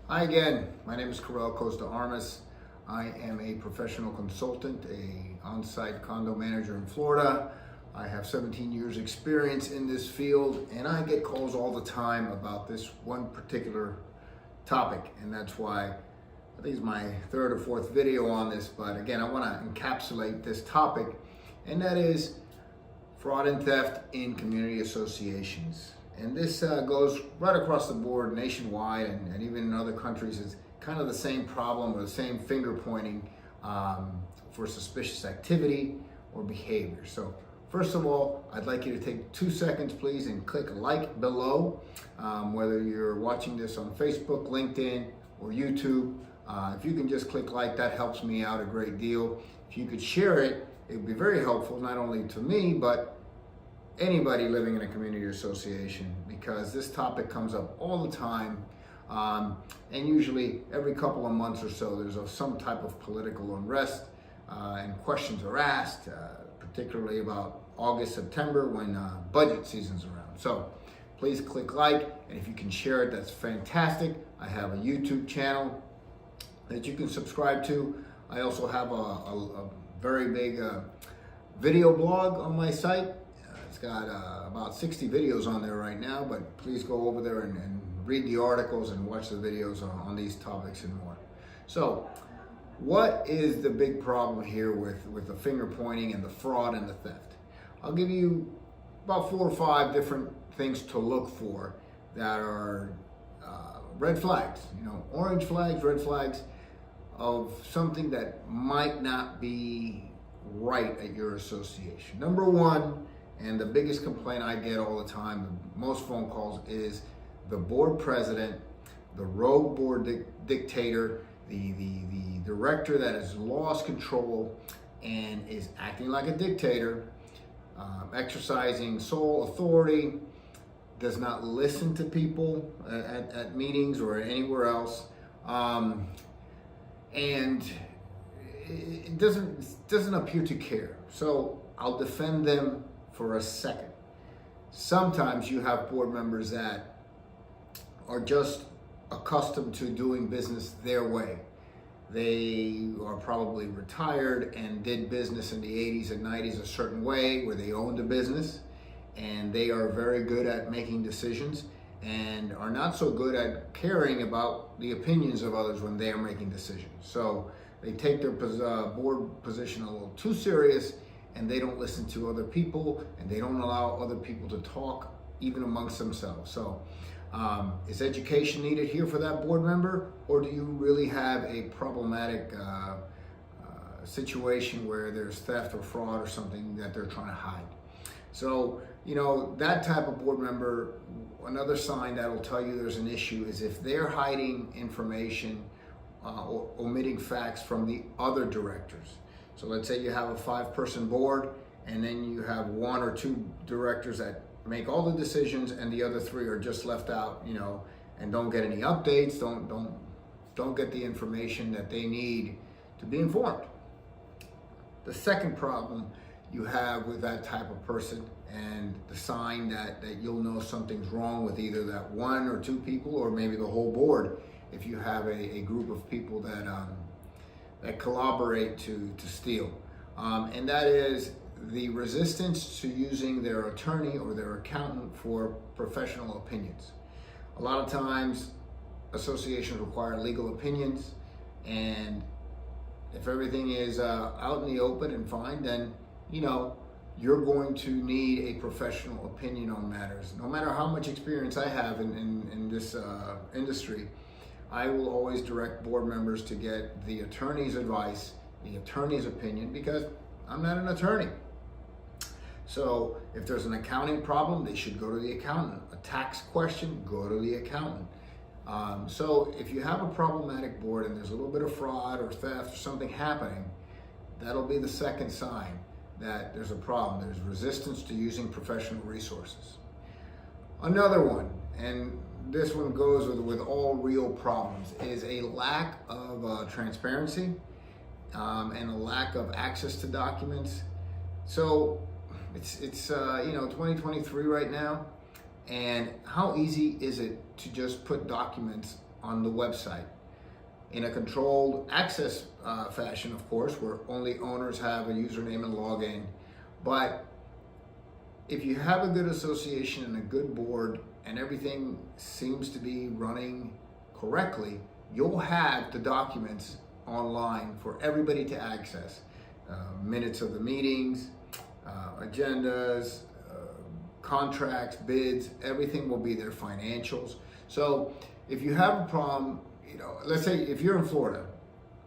Hi again, my name is Karel Costa Armas. I am a professional consultant, a on-site condo manager in Florida. I have 17 years experience in this field and I get calls all the time about this one particular topic, and that's why I think it's my third or fourth video on this, but again, I want to encapsulate this topic, and that is fraud and theft in community associations. And this goes right across the board nationwide and even in other countries. It's kind of the same problem or the same finger pointing for suspicious activity or behavior. So first of all, I'd like you to take 2 seconds, please, and click like below, whether you're watching this on Facebook, LinkedIn, or YouTube. If you can just click like, that helps me out a great deal. If you could share it, it would be very helpful, not only to me, but anybody living in a community association, because this topic comes up all the time, and usually every couple of months or so there's some type of political unrest, and questions are asked, particularly about August, September, when budget season's around. So please click like, and if you can share it, that's fantastic. I have a YouTube channel that you can subscribe to. I also have a very big video blog on my site. It's got about 60 videos on there right now, but please go over there and read the articles and watch the videos on these topics and more. So what is the big problem here with the finger pointing and the fraud and the theft? I'll give you about 4 or 5 different things to look for that are red flags, orange flags, red flags of something that might not be right at your association. Number one, and the biggest complaint I get all the time, the most phone calls, is the board president, the rogue board dictator, the director that has lost control and is acting like a dictator, exercising sole authority, does not listen to people at meetings or anywhere else, and it doesn't appear to care. So I'll defend them for a second. Sometimes you have board members that are just accustomed to doing business their way. They are probably retired and did business in the 80s and 90s a certain way, where they owned a business, and they are very good at making decisions and are not so good at caring about the opinions of others when they are making decisions. So they take their board position a little too serious, and they don't listen to other people, and they don't allow other people to talk even amongst themselves. So is education needed here for that board member, or do you really have a problematic situation where there's theft or fraud or something that they're trying to hide? So, that type of board member, another sign that will tell you there's an issue is if they're hiding information or omitting facts from the other directors. So let's say you have a 5-person board, and then you have 1 or 2 directors that make all the decisions, and the other 3 are just left out, and don't get any updates, don't get the information that they need to be informed. The second problem you have with that type of person, and the sign that you'll know something's wrong with either that 1 or 2 people, or maybe the whole board, if you have a group of people that collaborate to steal, and that is the resistance to using their attorney or their accountant for professional opinions. A lot of times associations require legal opinions, and if everything is out in the open and fine, then you're going to need a professional opinion on matters. No matter how much experience I have in this industry, I will always direct board members to get the attorney's advice, the attorney's opinion, because I'm not an attorney. So if there's an accounting problem, they should go to the accountant. A tax question, go to the accountant. So if you have a problematic board and there's a little bit of fraud or theft or something happening, that'll be the second sign that there's a problem. There's resistance to using professional resources. Another one, and this one goes with all real problems, is a lack of transparency and a lack of access to documents. So it's 2023 right now, and how easy is it to just put documents on the website in a controlled access fashion, of course, where only owners have a username and login. But if you have a good association and a good board and everything seems to be running correctly, you'll have the documents online for everybody to access. Minutes of the meetings, agendas, contracts, bids, everything will be there, financials. So if you have a problem, let's say if you're in Florida,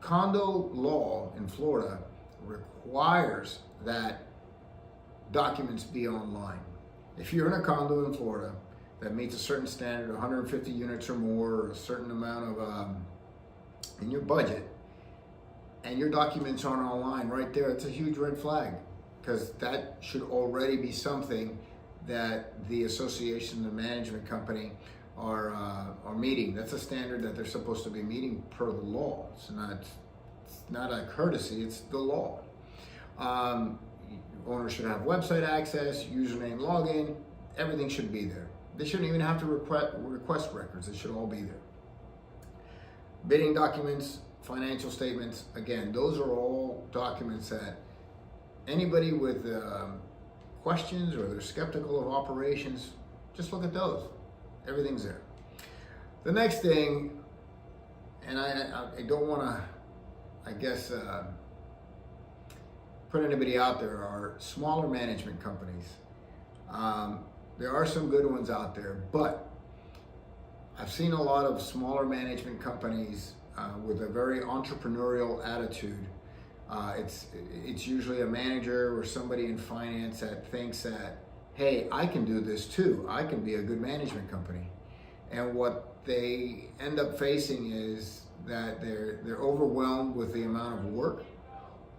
condo law in Florida requires that documents be online. If you're in a condo in Florida that meets a certain standard, 150 units or more, or a certain amount of in your budget, and your documents aren't online right there, it's a huge red flag, because that should already be something that the association, the management company are meeting. That's a standard that they're supposed to be meeting per the law. It's not a courtesy, it's the law. Owners should have website access, username, login, everything should be there. They shouldn't even have to request records, it should all be there. Bidding documents, financial statements, again, those are all documents that anybody with questions or they're skeptical of operations, just look at those. Everything's there. The next thing, and I don't want to, I guess, put anybody out there, are smaller management companies. There are some good ones out there, but I've seen a lot of smaller management companies with a very entrepreneurial attitude. It's usually a manager or somebody in finance that thinks that, hey, I can do this too. I can be a good management company. And what they end up facing is that they're overwhelmed with the amount of work,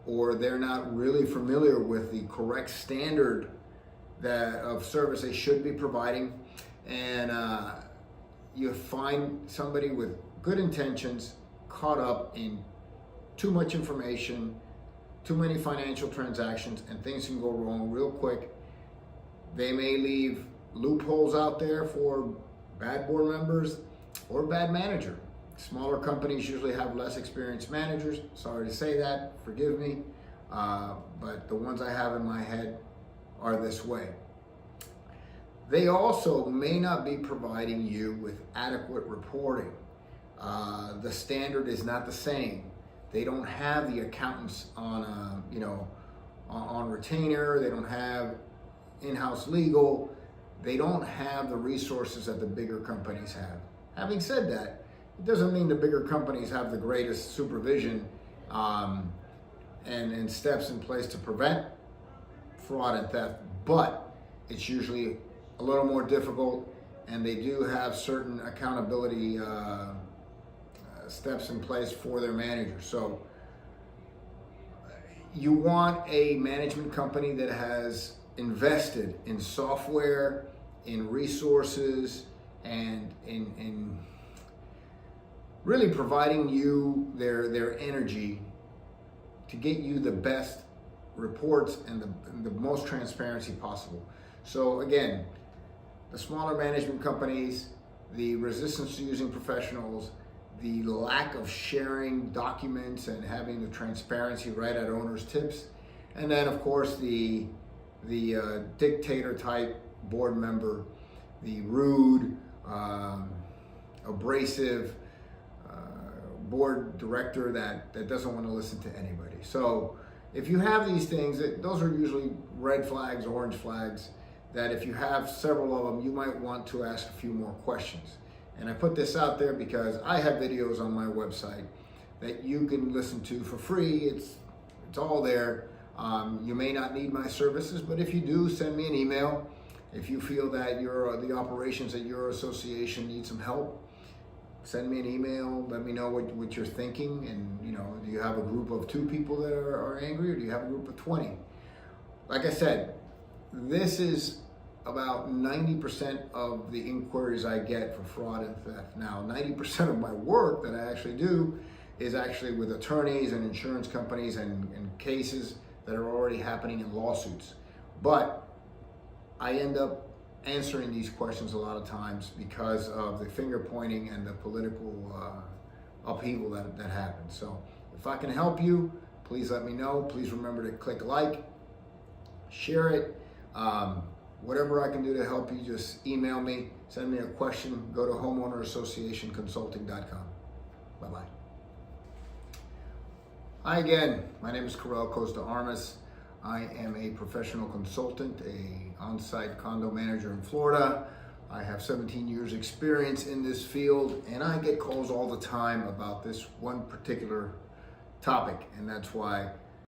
or they're not really familiar with the correct standard of service they should be providing. And you find somebody with good intentions caught up in too much information, too many financial transactions, and things can go wrong real quick. They may leave loopholes out there for bad board members or bad manager. Smaller companies usually have less experienced managers. Sorry to say that, forgive me, but the ones I have in my head are this way. They also may not be providing you with adequate reporting. The standard is not the same. They don't have the accountants on retainer. They don't have in-house legal. They don't have the resources that the bigger companies have. Having said that, it doesn't mean the bigger companies have the greatest supervision and steps in place to prevent fraud and theft, but it's usually a little more difficult, and they do have certain accountability steps in place for their managers. So you want a management company that has invested in software, in resources, and in really providing you their energy to get you the best reports and the most transparency possible. So again, the smaller management companies, the resistance to using professionals, the lack of sharing documents and having the transparency right at owner's tips, and then of course the dictator type board member, the rude, abrasive board director that doesn't want to listen to anybody. So if you have these things, those are usually red flags, orange flags, that if you have several of them, you might want to ask a few more questions. And I put this out there because I have videos on my website that you can listen to for free. It's all there. You may not need my services, but if you do, send me an email. If you feel that the operations at your association need some help, send me an email. Let me know what you're thinking. And do you have a group of 2 people that are angry, or do you have a group of 20? Like I said, this is about 90% of the inquiries I get for fraud and theft. Now, 90% of my work that I actually do is actually with attorneys and insurance companies and cases that are already happening in lawsuits. But I end up answering these questions a lot of times because of the finger pointing and the political upheaval that happens. So if I can help you, please let me know. Please remember to click like, share it. Whatever I can do to help you, just email me, send me a question, go to homeownerassociationconsulting.com. Bye-bye. Hi again, my name is Karel Costa Armas. I am a professional consultant, a on-site condo manager in Florida. I have 17 years experience in this field, and I get calls all the time about this one particular topic, and that's why